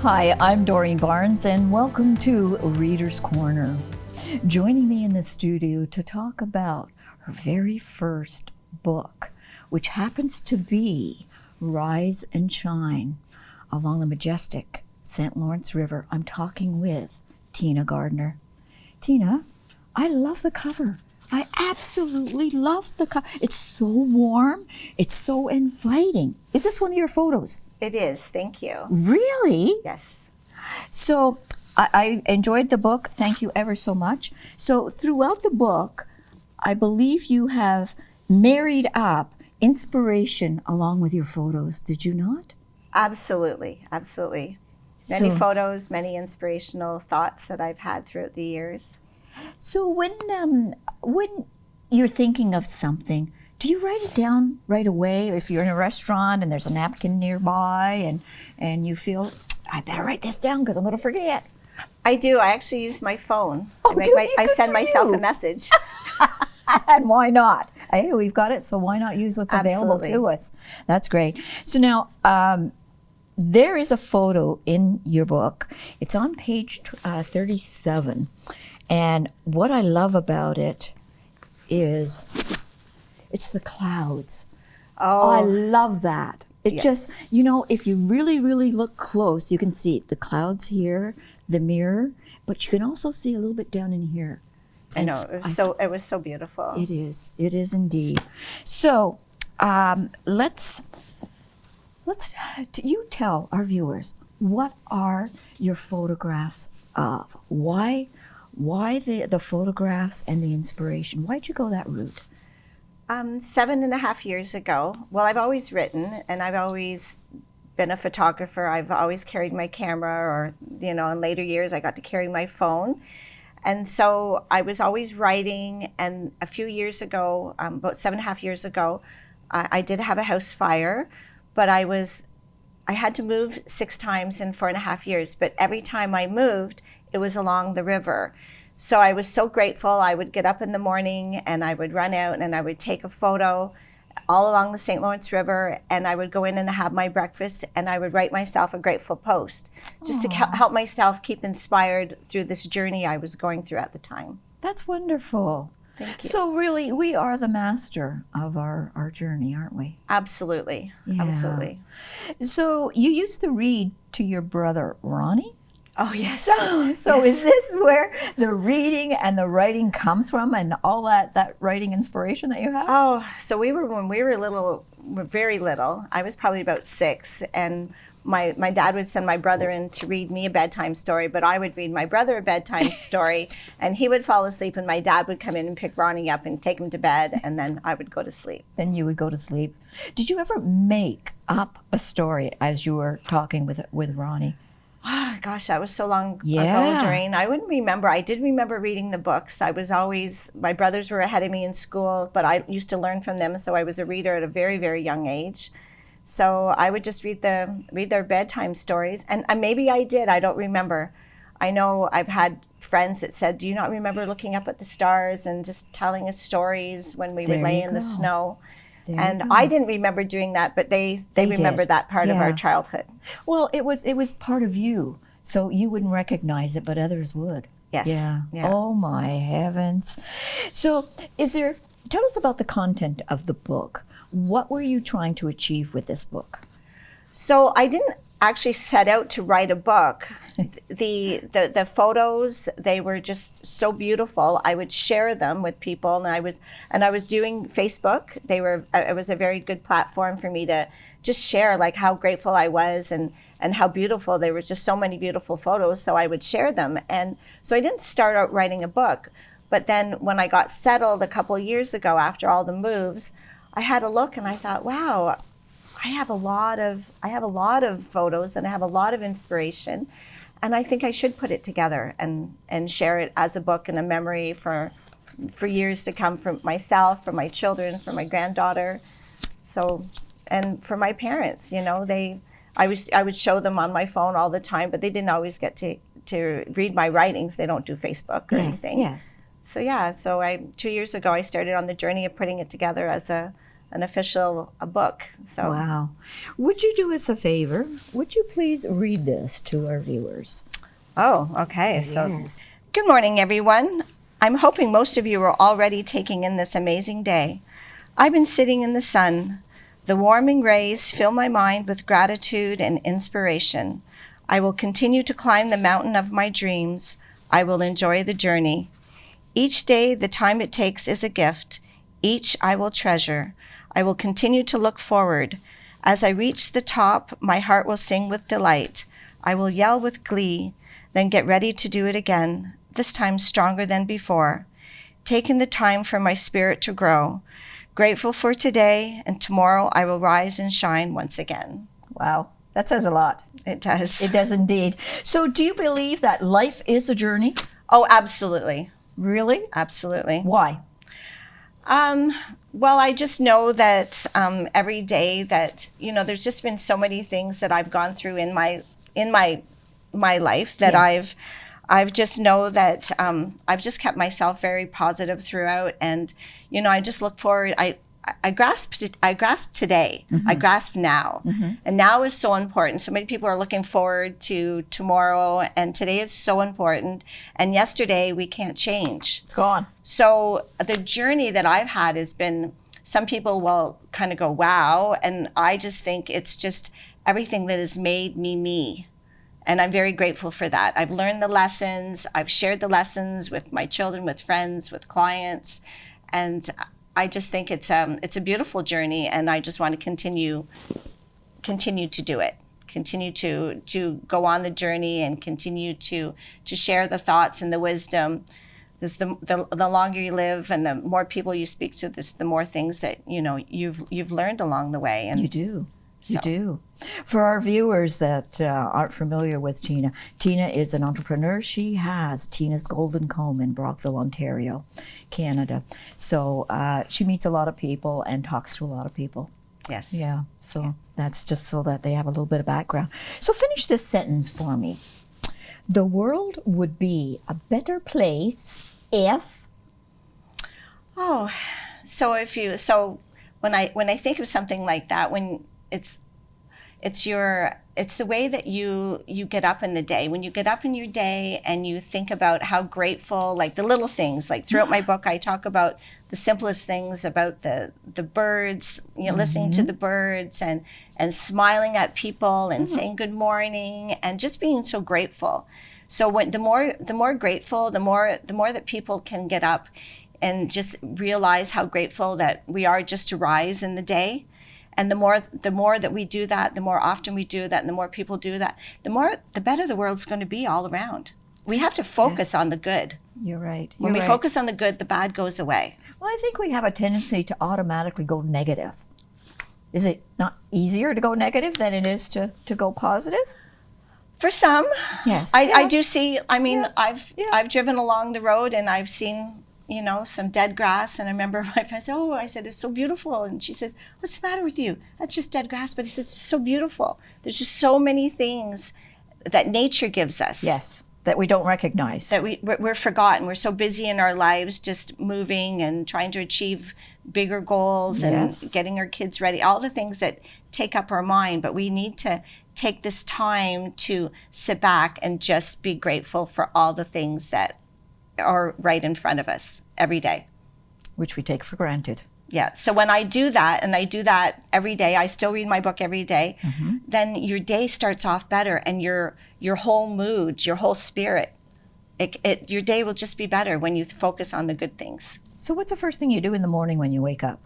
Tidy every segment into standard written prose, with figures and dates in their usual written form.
Hi, I'm Doreen Barnes, and welcome to Reader's Corner. Joining me in the studio to talk about her very first book, which happens to be Rise and Shine along the majestic St. Lawrence River. I'm talking with Tina Gardiner. Tina, I love the cover. I absolutely love the cover. It's so warm. It's so inviting. Is this one of your photos? It is, thank you. Really? Yes. So I enjoyed the book. Thank you ever so much. So throughout the book, I believe you have married up inspiration along with your photos. Did you not? Absolutely, absolutely. Many photos, many inspirational thoughts that I've had throughout the years. So when you're thinking of something, do you write it down right away? If you're in a restaurant and there's a napkin nearby and you feel, I better write this down because I'm going to forget. I do. I actually use my phone. Oh, I send myself a message. And why not? Hey, we've got it, so why not use what's available Absolutely. to us? That's great. So now, there is a photo in your book. It's on page 37. And what I love about it is it's the clouds. Oh, I love that. It Yes. just, you know, if you really, really look close, you can see the clouds here, the mirror, but you can also see a little bit down in here. I know. It was so beautiful. It is indeed. So let's you tell our viewers, what are your photographs of? Why the photographs and the inspiration? Why'd you go that route? 7.5 years ago, well, I've always written and I've always been a photographer. I've always carried my camera, or, you know, in later years I got to carry my phone. And so I was always writing, and a few years ago, about 7.5 years ago, I did have a house fire, but I had to move 6 times in 4.5 years, but every time I moved, it was along the river. So I was so grateful. I would get up in the morning and I would run out and I would take a photo all along the St. Lawrence River, and I would go in and have my breakfast and I would write myself a grateful post just to help myself keep inspired through this journey I was going through at the time. That's wonderful. Thank you. So really, we are the master of our journey, aren't we? Absolutely. Yeah. Absolutely. So you used to read to your brother, Ronnie? Oh, yes. So Yes. is this where the reading and the writing comes from, and all that writing inspiration that you have? Oh, so when we were little, very little, I was probably about 6, and my dad would send my brother in to read me a bedtime story, but I would read my brother a bedtime story, and he would fall asleep, and my dad would come in and pick Ronnie up and take him to bed, and then I would go to sleep. Then you would go to sleep. Did you ever make up a story as you were talking with Ronnie? Oh, gosh, that was so long Yeah. ago, Doreen. I wouldn't remember. I did remember reading the books. My brothers were ahead of me in school, but I used to learn from them, so I was a reader at a very, very young age. So I would just read their bedtime stories, and maybe I did. I don't remember. I know I've had friends that said, "Do you not remember looking up at the stars and just telling us stories when we would There lay you in the go. snow?" There you And go. I didn't remember doing that, but they remember did. that part of Yeah. our childhood. Well, it was part of you, so you wouldn't recognize it, but others would. Yes. Yeah. Yeah. Oh my heavens. So, tell us about the content of the book. What were you trying to achieve with this book? So I didn't actually set out to write a book. The photos, they were just so beautiful. I would share them with people, and I was doing Facebook. It was a very good platform for me to just share like how grateful I was and how beautiful. There were just so many beautiful photos, so I would share them. And so I didn't start out writing a book, but then when I got settled a couple of years ago after all the moves, I had a look and I thought, wow, I have a lot of photos and I have a lot of inspiration, and I think I should put it together and share it as a book and a memory for years to come, for myself, for my children, for my granddaughter, so, and for my parents. You know, I would show them on my phone all the time, but they didn't always get to read my writings. They don't do Facebook or anything. Yes. So 2 years ago I started on the journey of putting it together as a a book. So Wow. Would you do us a favor? Would you please read this to our viewers? Oh, okay. So Yes. good morning, everyone. I'm hoping most of you are already taking in this amazing day. I've been sitting in the sun. The warming rays fill my mind with gratitude and inspiration. I will continue to climb the mountain of my dreams. I will enjoy the journey. Each day, the time it takes is a gift. Each I will treasure. I will continue to look forward. As I reach the top, my heart will sing with delight. I will yell with glee, then get ready to do it again, this time stronger than before. Taking the time for my spirit to grow. Grateful for today, and tomorrow I will rise and shine once again. Wow. That says a lot. It does. It does indeed. So do you believe that life is a journey? Oh, absolutely. Really? Absolutely. Why? Well, I just know that every day that, there's just been so many things that I've gone through in my life that Yes. I've just know that I've just kept myself very positive throughout, and I just look forward. I grasp today. I grasp now, and now is so important. So many people are looking forward to tomorrow, and today is so important. And yesterday we can't change. It's gone. So the journey that I've had has been. Some people will kind of go, "Wow," and I just think it's just everything that has made me. And I'm very grateful for that. I've learned the lessons. I've shared the lessons with my children, with friends, with clients, and I just think it's a beautiful journey, and I just want to continue to do it. Continue to go on the journey and continue to share the thoughts and the wisdom. Because the longer you live and the more people you speak to, the more things that you've learned along the way. And You do. You do. For our viewers that aren't familiar with Tina, Tina is an entrepreneur. She has Tina's Golden Comb in Brockville, Ontario, Canada. So she meets a lot of people and talks to a lot of people. Yes. Yeah. So that's just so that they have a little bit of background. So finish this sentence for me. The world would be a better place if... Oh, so when I think of something like that, when it's the way that you get up in the day. When you get up in your day and you think about how grateful, like the little things, like throughout my book, I talk about the simplest things, about the birds, listening to the birds and smiling at people and saying good morning and just being so grateful. So the more grateful, the more that people can get up and just realize how grateful that we are just to rise in the day. And the more that we do that, the more often we do that, and the more people do that, the better the world's going to be all around. We have to focus on the good. You're right. When we focus on the good, the bad goes away. Well, I think we have a tendency to automatically go negative. Is it not easier to go negative than it is to go positive? For some, Yes. I do see. I mean, I've driven along the road and I've seen some dead grass, and I remember my friend said, "Oh," I said, "it's so beautiful," and she says, "What's the matter with you? That's just dead grass." But he says, "It's so beautiful. There's just so many things that nature gives us." Yes, that we don't recognize. That we're forgotten. We're so busy in our lives, just moving and trying to achieve bigger goals and getting our kids ready. All the things that take up our mind, but we need to take this time to sit back and just be grateful for all the things that are right in front of us every day. Which we take for granted. Yeah. So when I do that, and I do that every day, I still read my book every day, then your day starts off better, and your whole mood, your whole spirit, your day will just be better when you focus on the good things. So what's the first thing you do in the morning when you wake up?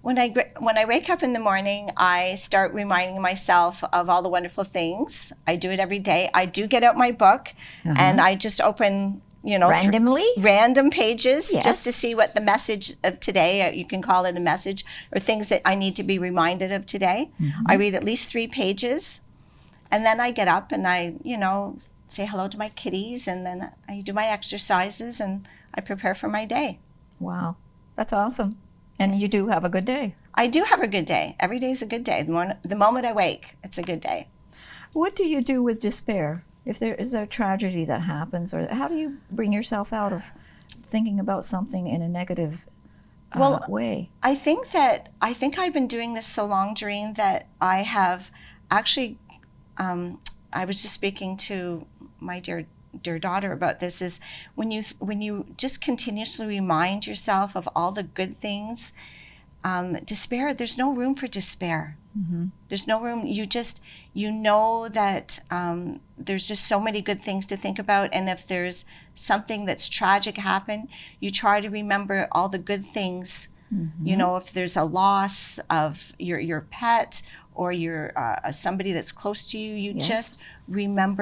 When I wake up in the morning, I start reminding myself of all the wonderful things. I do it every day. I do get out my book, and I just open randomly? Random pages, Yes. just to see what the message of today, you can call it a message, or things that I need to be reminded of today. I read at least 3 pages, and then I get up and I, say hello to my kitties, and then I do my exercises and I prepare for my day. Wow, that's awesome. And you do have a good day. I do have a good day. Every day is a good day. The moment I wake, it's a good day. What do you do with despair? If there is a tragedy that happens, or how do you bring yourself out of thinking about something in a negative way? I think I've been doing this so long, Doreen, that I have actually. I was just speaking to my dear daughter about this. Is when you just continuously remind yourself of all the good things. Despair. There's no room for despair. There's no room. You know that there's just so many good things to think about, and if there's something that's tragic happen, you try to remember all the good things. You know, if there's a loss of your pet or your somebody that's close to you, you just remember